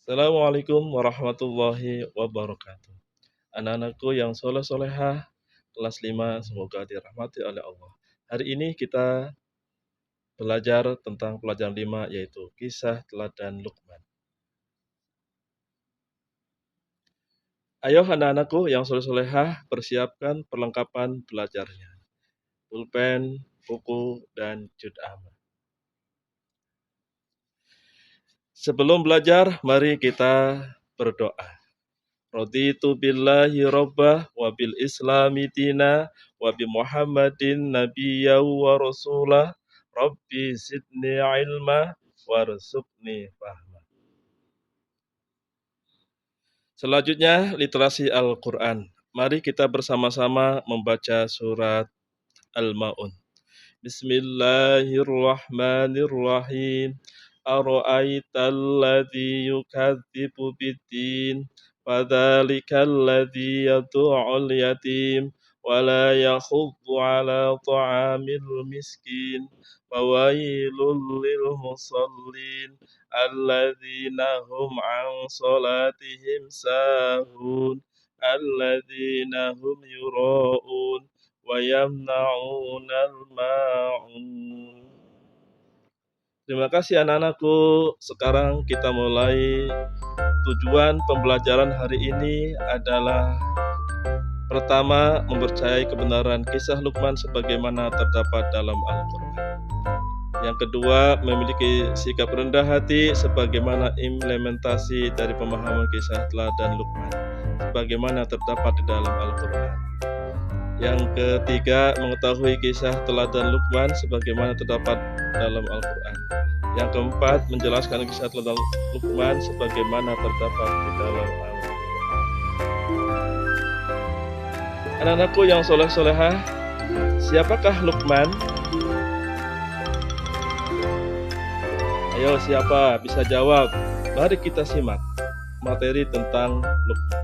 Assalamualaikum warahmatullahi wabarakatuh. Anak-anakku yang soleh-solehah, kelas 5 semoga dirahmati oleh Allah. Hari ini kita belajar tentang pelajaran 5 yaitu kisah teladan Luqman. Ayo anak-anakku yang soleh-solehah, persiapkan perlengkapan belajarnya. Pulpen, buku, dan juz amma. Sebelum belajar, mari kita berdoa. Raditu billahi rabbah wa bil islami dina wa bi Muhammadin nabiyya wa rasulah Rabbi zidni ilma warzuqni fahma. Selanjutnya literasi Al-Quran. Mari kita bersama-sama membaca surat Al-Ma'un. Bismillahirrahmanirrahim. Ara'aital ladzi yukadzibu biddin fadzalikal ladzi yad'ul yatim wala yakhuddu ala ta'amil miskin fawailul lil musallin alladzina hum an salatihim sahun alladzina hum yura'un wa yamna'unal ma'un. Terima kasih anak-anakku. Sekarang kita mulai. Tujuan pembelajaran hari ini adalah pertama, mempercayai kebenaran kisah Luqman sebagaimana terdapat dalam Al-Quran. Yang kedua, memiliki sikap rendah hati sebagaimana implementasi dari pemahaman kisah teladan Luqman sebagaimana terdapat di dalam Al-Quran. Yang ketiga, mengetahui kisah teladan Luqman sebagaimana terdapat dalam Al-Quran. Yang keempat, menjelaskan kisah teladan Luqman sebagaimana terdapat di dalam Al-Quran. Anak-anakku yang soleh-solehah, siapakah Luqman? Ayo, siapa? Bisa jawab. Mari kita simak materi tentang Luqman.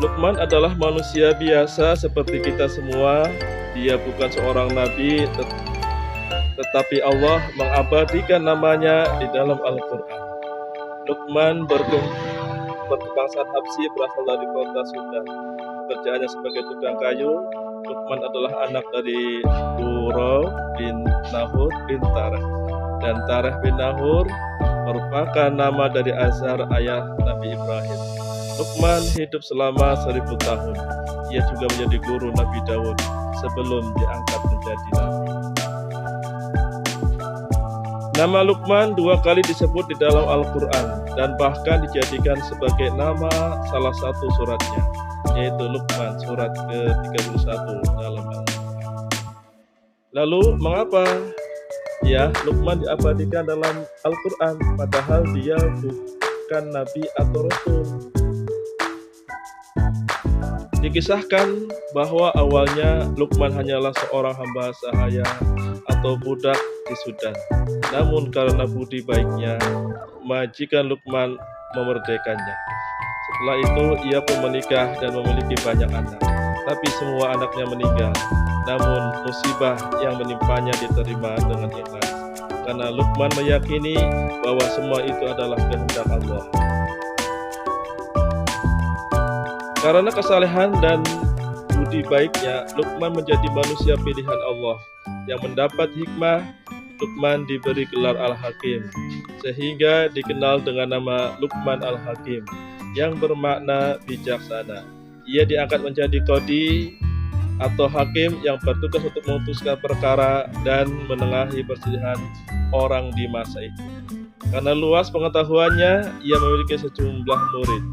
Luqman adalah manusia biasa seperti kita semua. Dia bukan seorang nabi, tetapi Allah mengabadikan namanya di dalam Al-Quran. Luqman berkebangsaan Habsyi, berasal dari kota Sudan. Pekerjaannya sebagai tukang kayu. Luqman adalah anak dari Buro bin Nahur bin Tareh. Dan Tareh bin Nahur merupakan nama dari Azar, ayah Nabi Ibrahim. Luqman hidup selama 1000 tahun. Ia juga menjadi guru Nabi Daud sebelum diangkat menjadi nabi. Nama Luqman 2 kali disebut di dalam Al-Quran dan bahkan dijadikan sebagai nama salah satu suratnya, yaitu Luqman surat ke-31 dalam Al-Quran. Lalu mengapa Luqman diabadikan dalam Al-Quran padahal dia bukan nabi atau rasul? Dikisahkan bahwa awalnya Luqman hanyalah seorang hamba sahaya atau budak di Sudan. Namun karena budi baiknya, majikan Luqman memerdekanya. Setelah itu ia pun menikah dan memiliki banyak anak. Tapi semua anaknya meninggal. Namun musibah yang menimpanya diterima dengan ikhlas. Karena Luqman meyakini bahwa semua itu adalah kehendak Allah. Karena kesalehan dan budi baiknya, Luqman menjadi manusia pilihan Allah. Yang mendapat hikmah, Luqman diberi gelar Al-Hakim, sehingga dikenal dengan nama Luqman Al-Hakim, yang bermakna bijaksana. Ia diangkat menjadi qadhi atau hakim yang bertugas untuk memutuskan perkara dan menengahi perselisihan orang di masa itu. Karena luas pengetahuannya, ia memiliki sejumlah murid.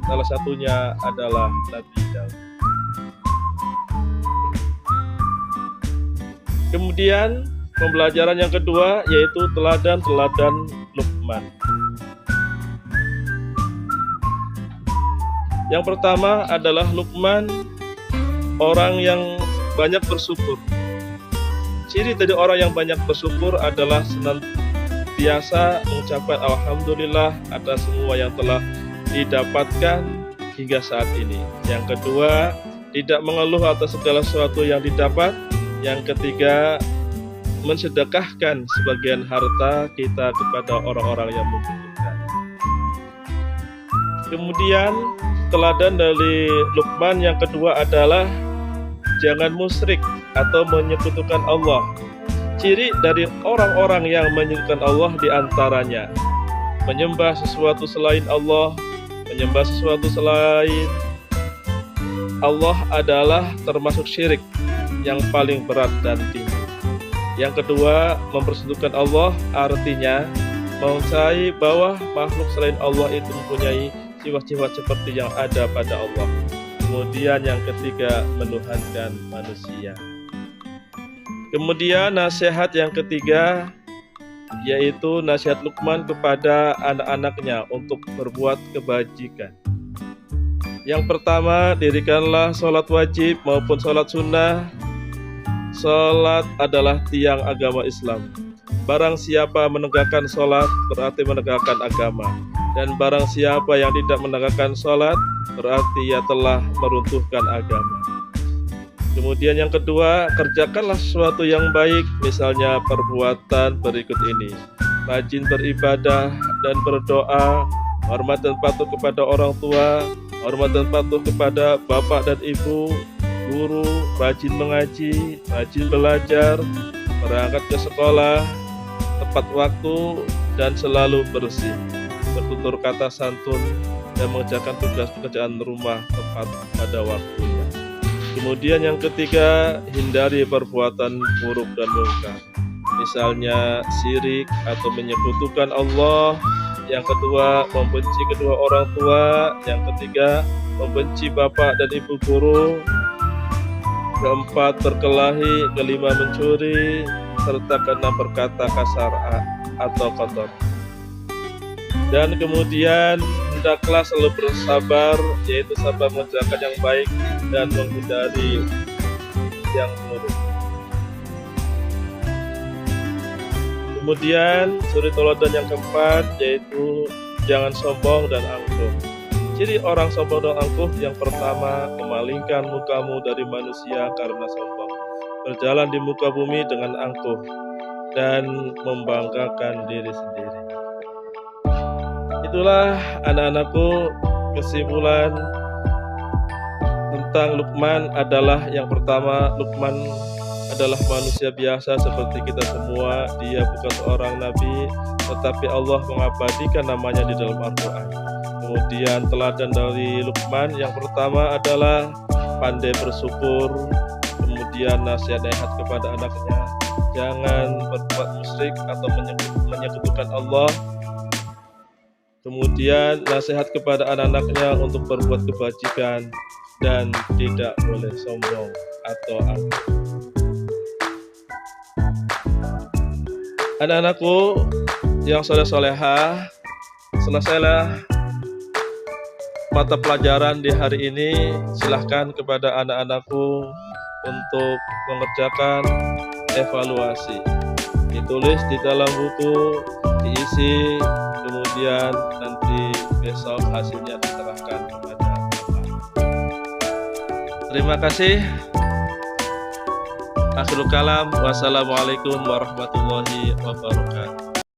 Salah satunya adalah Nabi Daud. Kemudian pembelajaran yang kedua yaitu teladan-teladan Luqman. Yang pertama adalah Luqman orang yang banyak bersyukur. Ciri dari orang yang banyak bersyukur adalah senantiasa mengucapkan alhamdulillah atas semua yang telah didapatkan hingga saat ini. Yang kedua, tidak mengeluh atas segala sesuatu yang didapat. Yang ketiga, mensedekahkan sebagian harta kita kepada orang-orang yang membutuhkan. Kemudian teladan dari Luqman yang kedua adalah jangan musyrik atau menyekutukan Allah. Ciri dari orang-orang yang menyekutukan Allah diantaranya menyembah sesuatu selain Allah. Menyembah sesuatu selain Allah adalah termasuk syirik yang paling berat dan tinggi. Yang kedua, mempersekutukan Allah artinya mempercayai bahwa makhluk selain Allah itu mempunyai sifat-sifat seperti yang ada pada Allah. Kemudian yang ketiga, menuhankan manusia. Kemudian nasihat yang ketiga yaitu nasihat Luqman kepada anak-anaknya untuk berbuat kebajikan. Yang pertama, dirikanlah sholat wajib maupun sholat sunnah. Sholat adalah tiang agama Islam. Barang siapa menegakkan sholat berarti menegakkan agama. Dan barang siapa yang tidak menegakkan sholat berarti ia telah meruntuhkan agama. Kemudian yang kedua, kerjakanlah sesuatu yang baik, misalnya perbuatan berikut ini: rajin beribadah dan berdoa, hormat dan patuh kepada orang tua, hormat dan patuh kepada bapak dan ibu, guru, rajin mengaji, rajin belajar, berangkat ke sekolah tepat waktu dan selalu bersih, bertutur kata santun, dan mengerjakan tugas pekerjaan rumah tepat pada waktunya. Kemudian yang ketiga, hindari perbuatan buruk dan mungkar, misalnya syirik atau menyekutukan Allah. Yang kedua, membenci kedua orang tua. Yang ketiga, membenci bapak dan ibu guru. Keempat, berkelahi. Kelima, mencuri. Serta keenam, berkata kasar atau kotor. Dan kemudian hendaklah selalu bersabar, yaitu sabar mengerjakan yang baik dan menghindari yang buruk. Kemudian suri teladan yang keempat yaitu jangan sombong dan angkuh. Ciri orang sombong dan angkuh yang pertama, memalingkan mukamu dari manusia karena sombong, berjalan di muka bumi dengan angkuh, dan membanggakan diri sendiri. Itulah anak-anakku, kesimpulan tentang Luqman adalah yang pertama, Luqman adalah manusia biasa seperti kita semua. Dia bukan seorang nabi, tetapi Allah mengabadikan namanya di dalam Al-Quran. Kemudian teladan dari Luqman yang pertama adalah pandai bersyukur. Kemudian nasihat kepada anaknya, jangan berbuat musyrik atau menyekutukan Allah. Kemudian nasihat kepada anak-anaknya untuk berbuat kebajikan dan tidak boleh sombong atau angkuh. Anak-anakku yang soleh-solehah, selesailah mata pelajaran di hari ini. Silahkan kepada anak-anakku untuk mengerjakan evaluasi. Ditulis di dalam buku, diisi, kemudian nanti besok hasilnya diserahkan kepada Bapak. Terima kasih. Akhirul kalam, wassalamualaikum warahmatullahi wabarakatuh.